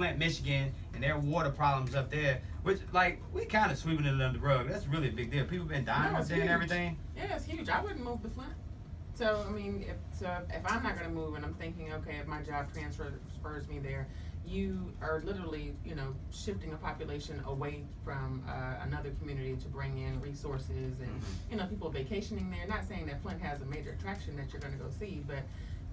Flint, Michigan, and their water problems up there, which like we kind of sweeping it under the rug. That's really a big deal. People been dying up there and everything. Yeah, it's huge. I wouldn't move to Flint. So I mean, if I'm not going to move, and I'm thinking, okay, if my job transfers me there, you are literally, shifting a population away from another community to bring in resources and, people vacationing there. Not saying that Flint has a major attraction that you're going to go see, but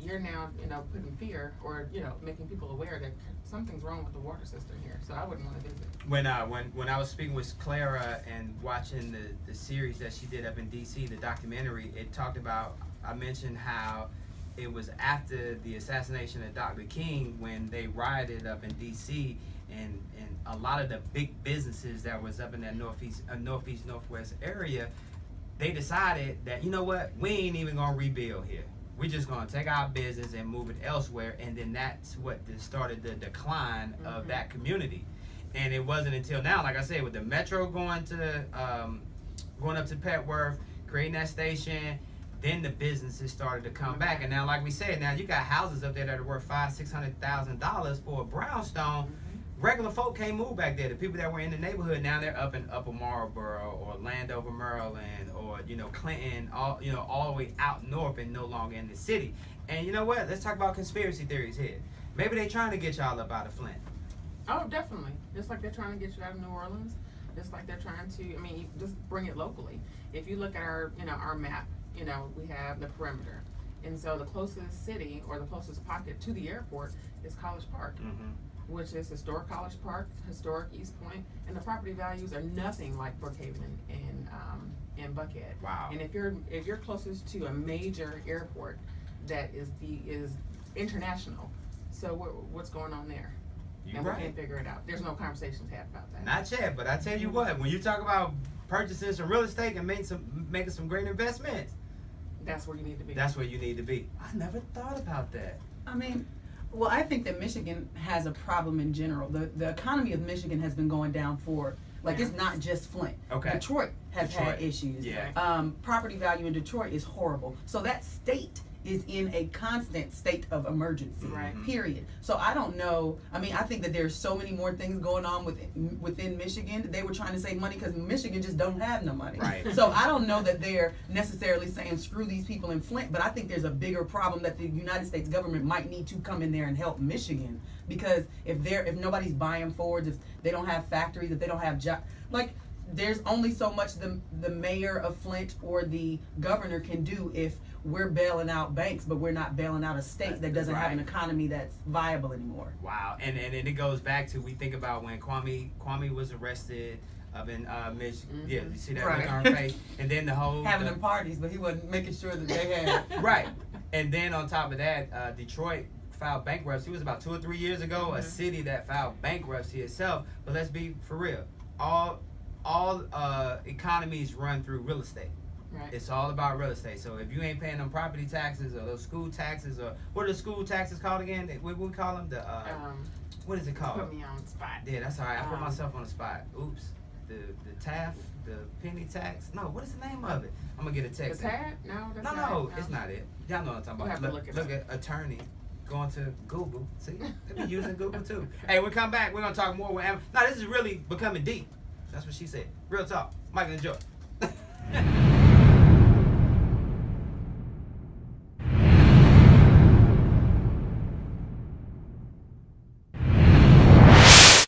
you're now, putting fear or, making people aware that something's wrong with the water system here. So I wouldn't want to visit. When I was speaking with Clara and watching the series that she did up in D.C., the documentary, it talked about, I mentioned how it was after the assassination of Dr. King when they rioted up in D.C. and a lot of the big businesses that was up in that northwest area, they decided that, you know what, we ain't even gonna rebuild here. We're just gonna take our business and move it elsewhere, and then that's what started the decline of that community. And it wasn't until now, like I said, with the metro going up to Petworth, creating that station, then the businesses started to come back. And now, like we said, now you got houses up there that are worth $500,000-$600,000 for a brownstone. Regular folk can't move back there. The people that were in the neighborhood, now they're up in Upper Marlboro or Landover, Maryland, or Clinton, all the way out north and no longer in the city. And you know what? Let's talk about conspiracy theories here. Maybe they're trying to get y'all up out of Flint. Oh, definitely. Just like they're trying to get you out of New Orleans. Just like they're trying to, just bring it locally. If you look at our map, we have the perimeter. And so the closest city or the closest pocket to the airport is College Park, which is historic College Park, historic East Point, and the property values are nothing like Brookhaven and Buckhead. Wow. And if you're closest to a major airport that is international, so what's going on there? We can't figure it out. There's no conversations had about that. Not yet, but I tell you what, when you talk about purchasing some real estate and making some great investments, that's where you need to be. That's where you need to be. I never thought about that. Well, I think that Michigan has a problem in general. The economy of Michigan has been going down for, it's not just Flint. Okay. Detroit has had issues. Yeah. Property value in Detroit is horrible. So that state is in a constant state of emergency, period. So I don't know. I think that there's so many more things going on within Michigan. They were trying to save money because Michigan just don't have no money. Right. So I don't know that they're necessarily saying screw these people in Flint, but I think there's a bigger problem that the United States government might need to come in there and help Michigan, because if nobody's buying Fords, if they don't have factories, if they don't have jobs, there's only so much the mayor of Flint or the governor can do if we're bailing out banks, but we're not bailing out a state that doesn't have an economy that's viable anymore. Wow. And it goes back to, we think about when Kwame was arrested up in Michigan. Yeah, you see that look on her face? And then the whole having them parties, but he wasn't making sure that they had right. And then on top of that, Detroit filed bankruptcy. It was about 2 or 3 years ago, a city that filed bankruptcy itself. But let's be for real. All economies run through real estate. Right. It's all about real estate. So if you ain't paying them property taxes or those school taxes, or what are the school taxes called again? What we call them? What is it called? Put me on the spot. Yeah, that's all right. I put myself on the spot. Oops. The TAF, the penny tax. No, what is the name of it? I'm gonna get a text. The TAD? No, that's no, it's not it. Y'all know what I'm talking about. Look at attorney. Going to Google. See, they be using Google too. Hey, when we come back, we're gonna talk more with Am. No, this is really becoming deep. That's what she said. Real talk. Michael and Joy.